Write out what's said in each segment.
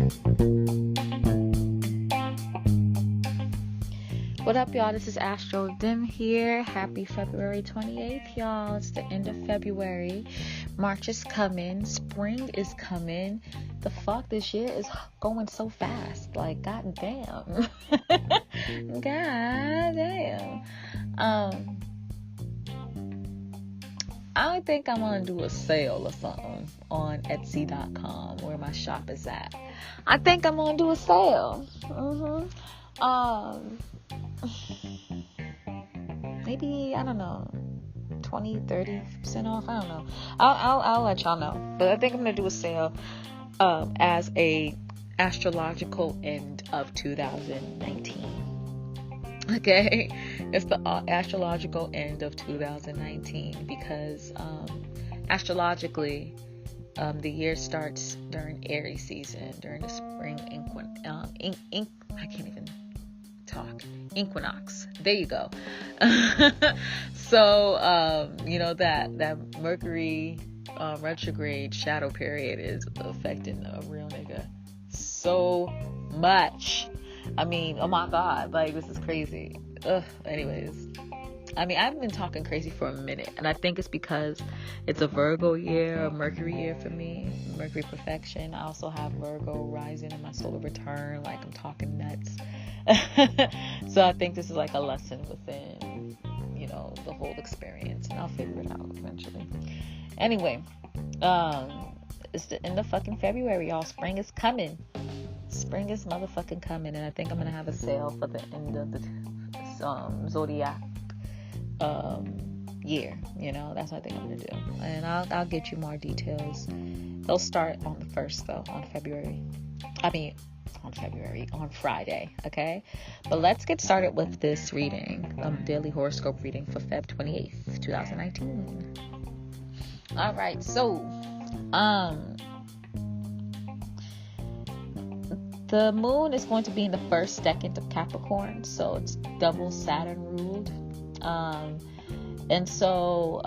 What up, y'all? This is ASTRODIM'S here. Happy February 28th, y'all. It's the end of February. March is coming. Spring is coming. The fuck, this year is going so fast. Like, goddamn. Goddamn. I think I'm gonna do a sale or something on Etsy.com, where my shop is at. I think I'm gonna do a sale. Maybe, I don't know, 20-30% off. I don't know. I'll let y'all know. But I think I'm gonna do a sale as a astrological end of 2019. Okay, it's the astrological end of 2019 because astrologically, the year starts during Aries season, during the spring I can't even talk. Equinox. There you go. So, that Mercury retrograde shadow period is affecting a real nigga so much. I mean, oh my God, like, this is crazy. Anyways, I mean, I've been talking crazy for a minute, and I think it's because it's a Virgo year, a Mercury year for me, Mercury perfection. I also have Virgo rising in my solar return, like, I'm talking nuts. So I think this is like a lesson within, the whole experience, and I'll figure it out eventually. Anyway, it's the end of fucking February, y'all. Spring is coming. Spring is motherfucking coming, and I think I'm gonna have a sale for the end of the zodiac year. That's what I think I'm gonna do, and I'll get you more details. They'll start on the 1st, though, on Friday, okay? But let's get started with this reading, daily horoscope reading for Feb 28th, 2019. All right, so the moon is going to be in the first decade of Capricorn, so it's double Saturn ruled. And so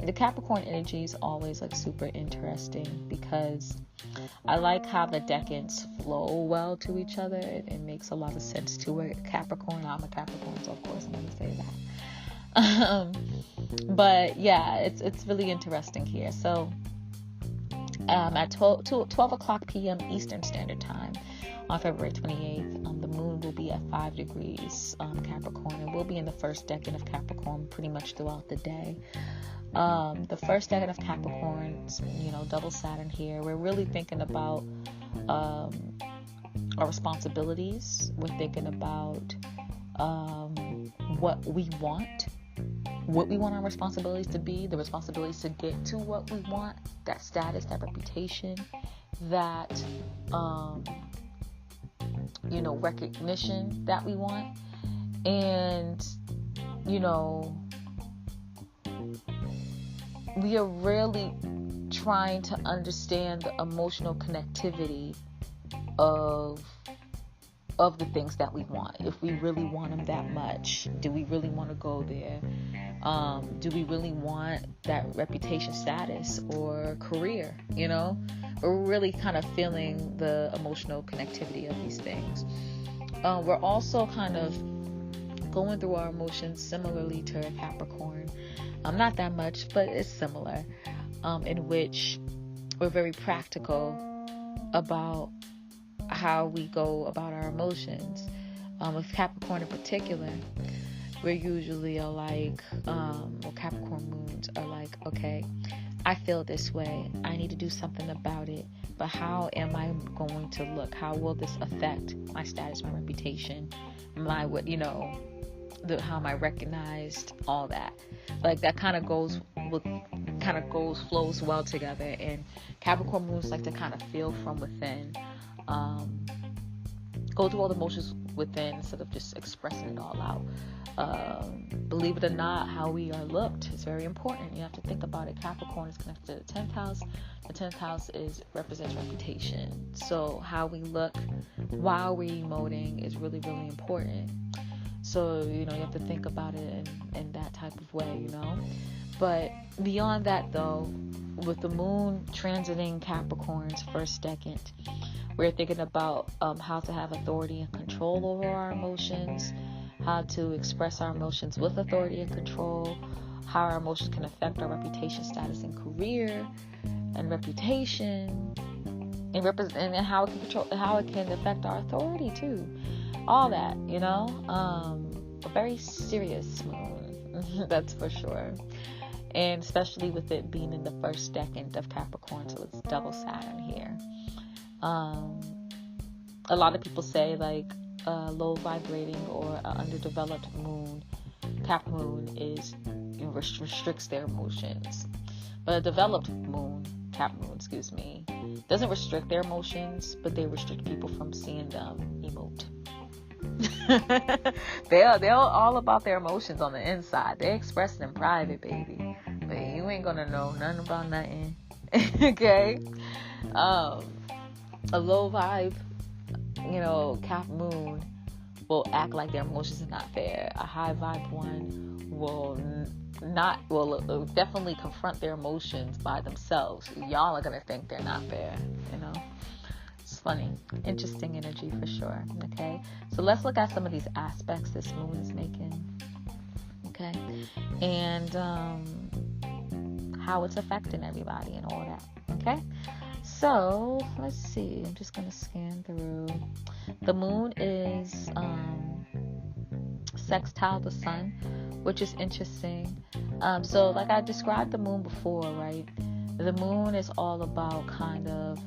the Capricorn energy is always like super interesting because I like how the decades flow well to each other. It makes a lot of sense to a Capricorn. I'm a Capricorn, so of course I'm going to say that. But yeah, it's really interesting here. So at 12 o'clock p.m. Eastern Standard Time on February 28th, the moon will be at 5 degrees Capricorn, and we'll be in the first decade of Capricorn pretty much throughout the day. The first decade of Capricorn, double Saturn here. We're really thinking about our responsibilities. We're thinking about what we want our responsibilities to be, the responsibilities to get to what we want, that status, that reputation, that recognition that we want. And we are really trying to understand the emotional connectivity of the things that we want. If we really want them that much, do we really want to go there? Do we really want that reputation, status, or career? We're really kind of feeling the emotional connectivity of these things. We're also kind of going through our emotions similarly to Capricorn. Not that much, but it's similar, in which we're very practical about how we go about our emotions. With Capricorn in particular, we're usually Capricorn moons are like, okay, I feel this way, I need to do something about it, but how am I going to look? How will this affect my status, my reputation, how am I recognized, all that. Like, that kind of flows well together. And Capricorn moons like to kind of feel from within, go through all the emotions within instead of just expressing it all out. Believe it or not, how we are looked is very important. You have to think about it. Capricorn is connected to the 10th house. The 10th house represents reputation. So how we look while we're emoting is really, really important. So, you have to think about it in that type of way, But beyond that, though, with the moon transiting Capricorn's first decade, We're thinking about how to have authority and control over our emotions, how to express our emotions with authority and control, how our emotions can affect our reputation, status, and career, and reputation, and how it can control, how it can affect our authority too. All that, a very serious moon, that's for sure. And especially with it being in the first decade of Capricorn, so it's double Saturn here. A lot of people say like low vibrating or underdeveloped moon, Cap moon, is restricts their emotions. But a developed moon, Cap moon, doesn't restrict their emotions, but they restrict people from seeing them emote. They're all about their emotions on the inside. They express it in private, baby. But you ain't gonna know nothing about nothing. Okay? A low vibe, Cap moon will act like their emotions are not there. A high vibe one will definitely confront their emotions by themselves. Y'all are gonna think they're not there, It's funny. Interesting energy for sure. Okay, so let's look at some of these aspects this moon is making. Okay, and how it's affecting everybody and all that. Okay, so let's see. I'm just gonna scan through. The moon is sextile the sun, which is interesting. So like I described the moon before, right? The moon is all about kind of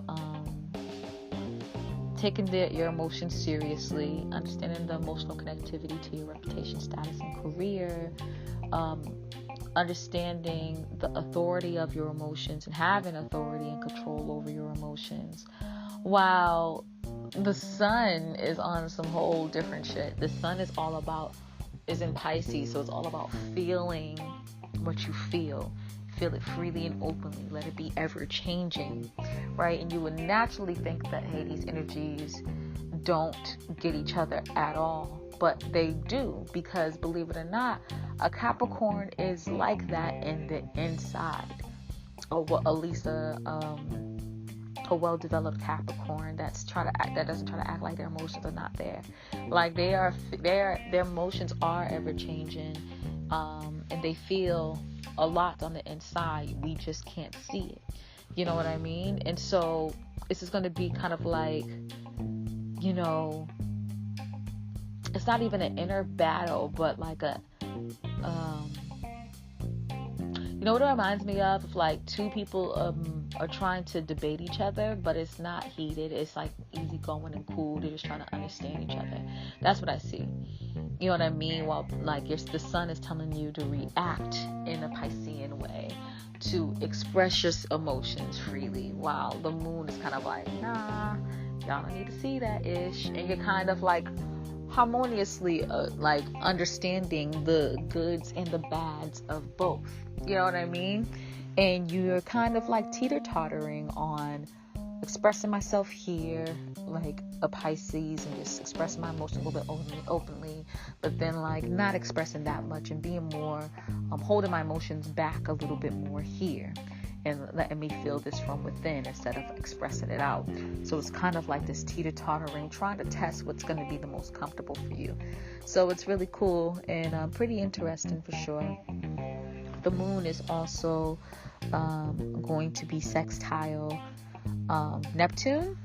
taking your emotions seriously, understanding the emotional connectivity to your reputation, status, and career, understanding the authority of your emotions and having authority and control over your emotions. While the sun is on some whole different shit. The sun is in Pisces, so it's all about feeling what you feel. Feel it freely and openly. Let it be ever changing, right? And you would naturally think that, hey, these energies don't get each other at all, but they do, because believe it or not, a Capricorn is like that in the inside, or at least a well-developed Capricorn that doesn't try to act like their emotions are not there. Like their emotions are ever changing, and they feel a lot on the inside. We just can't see it. You know what I mean? And so this is going to be kind of like, it's not even an inner battle, but like a what it reminds me of like two people are trying to debate each other, but it's not heated. It's like easygoing and cool. They're just trying to understand each other. That's what I see. You know what I mean? While like the sun is telling you to react in a Piscean way, to express your emotions freely, while the moon is kind of like, nah, y'all don't need to see that ish, and you're kind of like harmoniously like understanding the goods and the bads of both. You know what I mean? And you're kind of like teeter-tottering on expressing myself here, like a Pisces, and just expressing my emotions a little bit openly, but then like not expressing that much and being more, holding my emotions back a little bit more here, and letting me feel this from within instead of expressing it out. So it's kind of like this teeter-tottering, trying to test what's going to be the most comfortable for you. So it's really cool and pretty interesting for sure. The moon is also going to be sextile Neptune,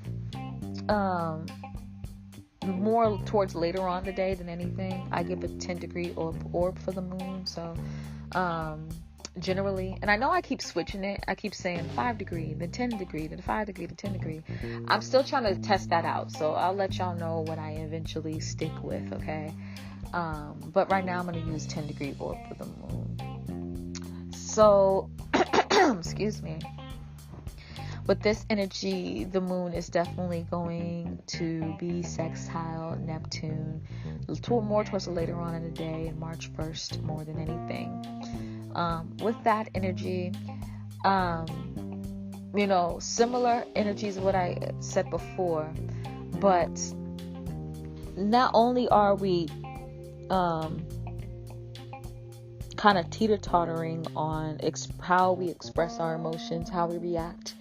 more towards later on the day than anything. I give a 10-degree orb for the moon. So generally, and I know I keep switching it. I keep saying 5 degree, then 10 degree, then 5 degree, then 10 degree. I'm still trying to test that out. So I'll let y'all know what I eventually stick with, okay? But right now I'm going to use 10-degree orb for the moon. So, excuse me. With this energy, the moon is definitely going to be sextile Neptune more towards later on in the day, and March 1st more than anything. With that energy, similar energies of what I said before, but not only are we kind of teeter-tottering on how we express our emotions, how we react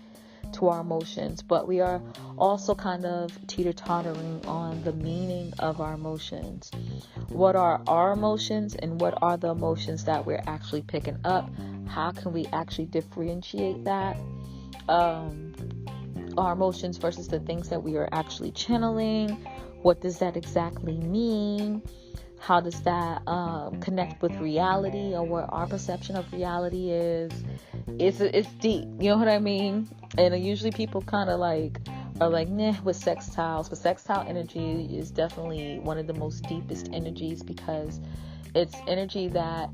to our emotions, but we are also kind of teeter-tottering on the meaning of our emotions. What are our emotions and what are the emotions that we're actually picking up? How can we actually differentiate that? Our emotions versus the things that we are actually channeling. What does that exactly mean? How does that connect with reality, or what our perception of reality is? It's deep, you know what I mean? And usually people kind of are like, nah, with sextiles. But sextile energy is definitely one of the most deepest energies, because it's energy that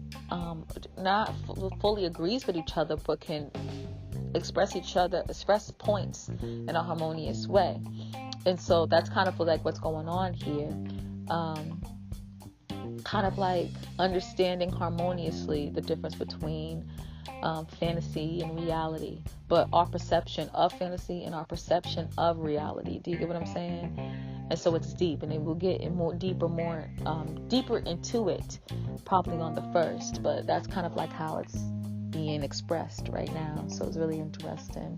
not fully agrees with each other, but can express points in a harmonious way. And so that's kind of like what's going on here. Kind of like understanding harmoniously the difference between fantasy and reality, but our perception of fantasy and our perception of reality. Do you get what I'm saying? And so it's deep, and it will get deeper into it probably on the 1st, but that's kind of like how it's being expressed right now. So it's really interesting.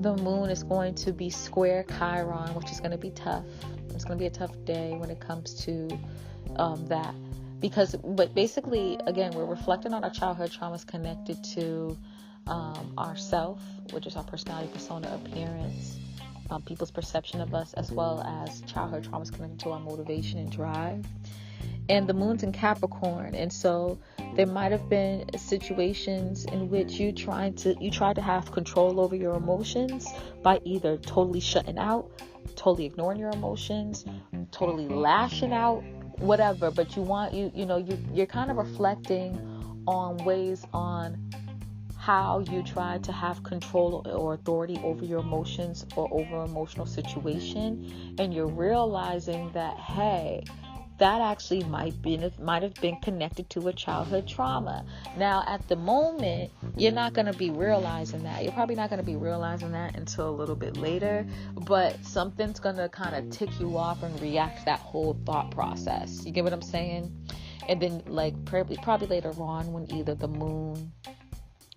The moon is going to be square Chiron, which is going to be tough. It's going to be a tough day when it comes to that. But basically, again, we're reflecting on our childhood traumas connected to our self, which is our personality, persona, appearance, people's perception of us, as well as childhood traumas connected to our motivation and drive. And the moon's in Capricorn, and so there might have been situations in which you tried to have control over your emotions by either totally shutting out, totally ignoring your emotions, totally lashing out, whatever. But you're kind of reflecting on ways on how you try to have control or authority over your emotions or over emotional situation, and you're realizing that, hey, that actually might have been connected to a childhood trauma. Now, at the moment, you're not going to be realizing that. You're probably not going to be realizing that until a little bit later, but something's going to kind of tick you off and react to that whole thought process. You get what I'm saying? And then, like, probably later on, when either the moon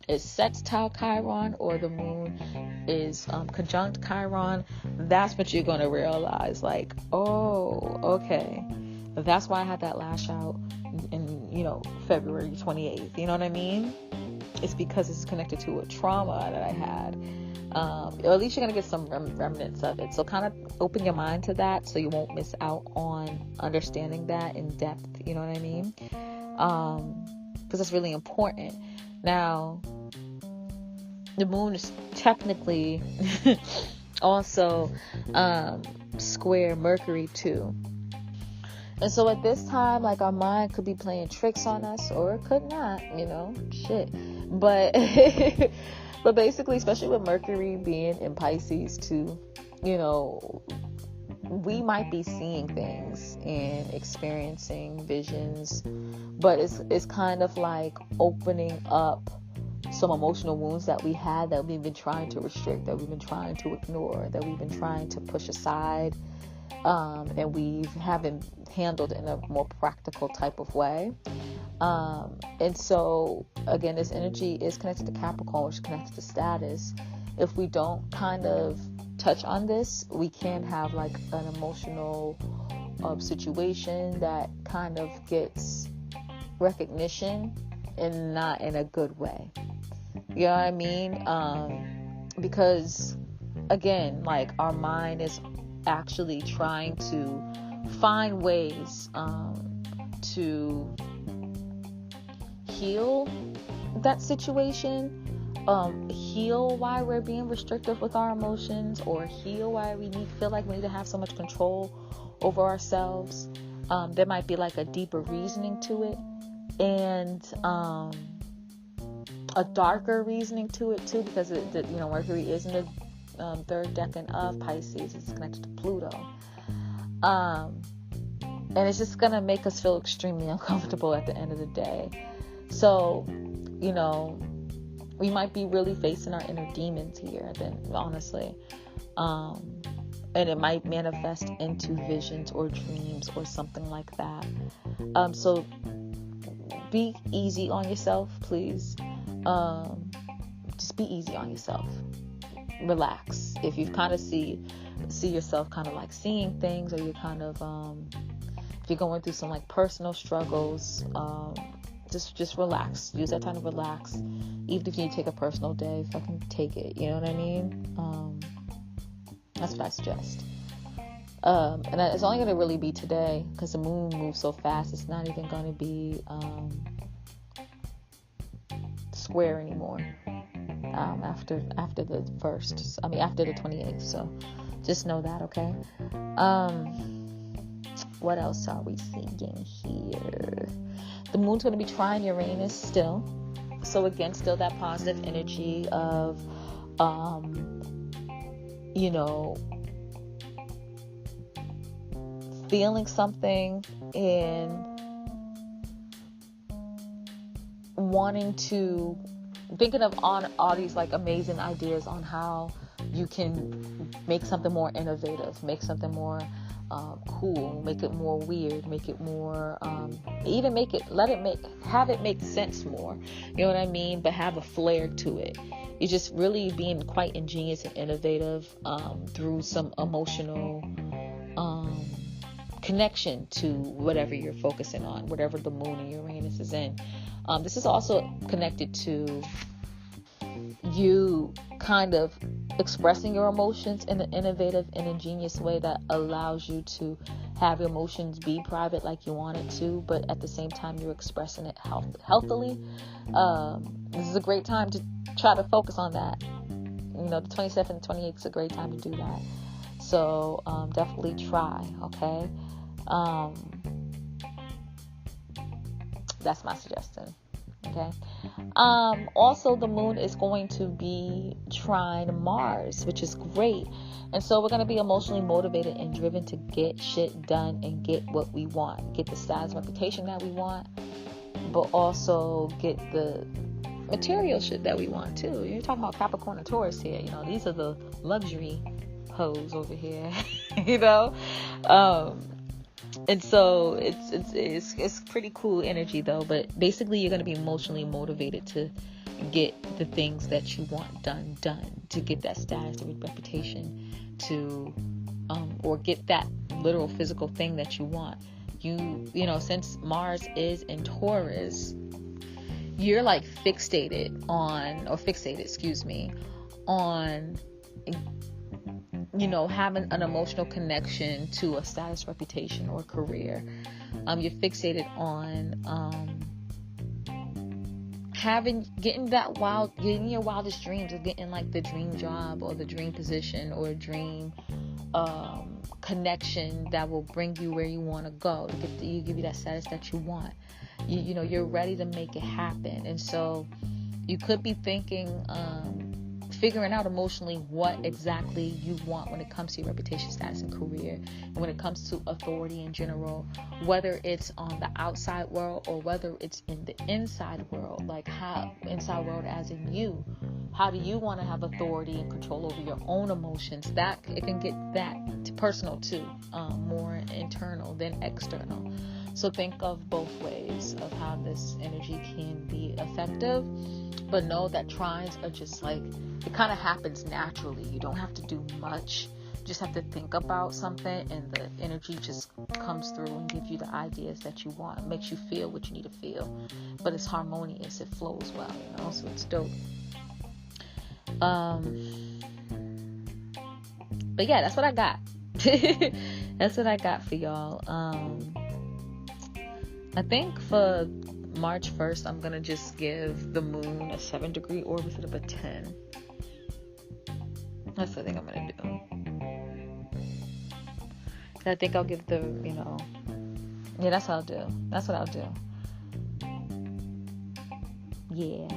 is sextile Chiron or the moon is conjunct Chiron, that's what you're going to realize. Like, oh, okay. That's why I had that lash out in, February 28th. You know what I mean? It's because it's connected to a trauma that I had. Or at least you're going to get some remnants of it. So kind of open your mind to that so you won't miss out on understanding that in depth. You know what I mean? Because it's really important. Now, the moon is technically also square Mercury too. And so at this time, like, our mind could be playing tricks on us, or it could not, shit. But, but basically, especially with Mercury being in Pisces too, we might be seeing things and experiencing visions, but it's kind of like opening up some emotional wounds that we had, that we've been trying to restrict, that we've been trying to ignore, that we've been trying to push aside. And we haven't handled in a more practical type of way. And so, again, this energy is connected to Capricorn, which is connected to status. If we don't kind of touch on this, we can have like an emotional situation that kind of gets recognition and not in a good way. You know what I mean? Because, again, like, our mind is actually trying to find ways to heal that situation, heal why we're being restrictive with our emotions, or heal why we feel like we need to have so much control over ourselves. There might be like a deeper reasoning to it, and a darker reasoning to it too, because Mercury is in the third decan of Pisces. It's connected to Pluto, and it's just gonna make us feel extremely uncomfortable at the end of the day. So, we might be really facing our inner demons here, then, honestly, and it might manifest into visions or dreams or something like that. So be easy on yourself, please. just be easy on yourself. Relax. If you kind of see yourself kind of like seeing things, or you're kind of if you're going through some like personal struggles, just relax. Use that time to relax. Even if you need to take a personal day, fucking take it. You know what I mean? That's what I suggest. And it's only going to really be today, because the moon moves so fast. It's not even going to be square anymore after the 1st. I mean, after the 28th. So just know that, okay? What else are we seeing here? The moon's going to be trine Uranus still. So again, still that positive energy of, feeling something and wanting to, thinking of on all these like amazing ideas on how you can make something more innovative, make something more cool, make it more weird, make it more, even have it make sense more, you know what I mean, but have a flair to it. You're just really being quite ingenious and innovative through some emotional connection to whatever you're focusing on, whatever the moon and Uranus is in. This is also connected to you kind of expressing your emotions in an innovative and ingenious way that allows you to have your emotions be private like you want it to, but at the same time you're expressing it healthily. This is a great time to try to focus on that. The 27th and 28th is a great time to do that. So definitely try, okay? That's my suggestion. Okay. Also, the moon is going to be trine Mars, which is great. And so we're going to be emotionally motivated and driven to get shit done and get what we want. Get the status reputation that we want, but also get the material shit that we want too. You're talking about Capricorn and Taurus here. These are the luxury hoes over here. And so it's pretty cool energy though, but basically you're going to be emotionally motivated to get the things that you want done, to get that status or reputation, to or get that literal physical thing that you want. Since Mars is in Taurus, you're like fixated on having an emotional connection to a status, reputation, or career. You're fixated on getting your wildest dreams, of getting like the dream job or the dream position or dream connection that will bring you where you want to go, to give you that status that you want. You're ready to make it happen. And so you could be thinking, figuring out emotionally what exactly you want when it comes to your reputation, status, and career, and when it comes to authority in general, whether it's on the outside world or whether it's in the inside world. Like, how inside world as in you, how do you want to have authority and control over your own emotions? That it can get that personal too, more internal than external. So think of both ways of how this energy can be effective, but know that trines are just like, it kind of happens naturally. You don't have to do much. You just have to think about something, and the energy just comes through and gives you the ideas that you want. It makes you feel what you need to feel, but it's harmonious. It flows well, so it's dope. But yeah, that's what I got. That's what I got for y'all. I think for March 1st, I'm going to just give the moon a 7-degree orb instead of a 10. That's what I think I'm going to do. I think I'll give the, that's what I'll do. That's what I'll do. Yeah.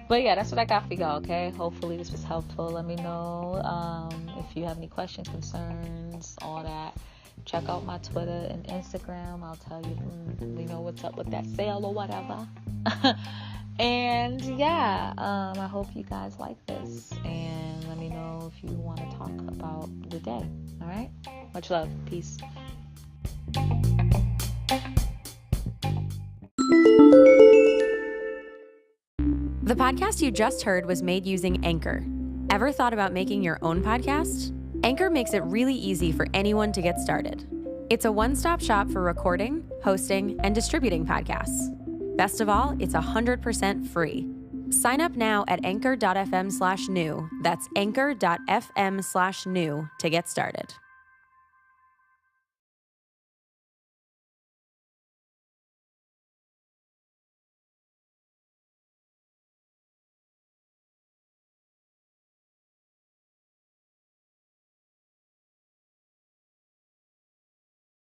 But yeah, that's what I got for y'all, okay? Hopefully this was helpful. Let me know if you have any questions, concerns, all that. Check out my Twitter and Instagram. I'll tell you, what's up with that sale or whatever. And yeah, I hope you guys like this. And let me know if you want to talk about the day. All right? Much love. Peace. The podcast you just heard was made using Anchor. Ever thought about making your own podcast? Anchor makes it really easy for anyone to get started. It's a one-stop shop for recording, hosting, and distributing podcasts. Best of all, it's 100% free. Sign up now at anchor.fm/new. That's anchor.fm/new to get started.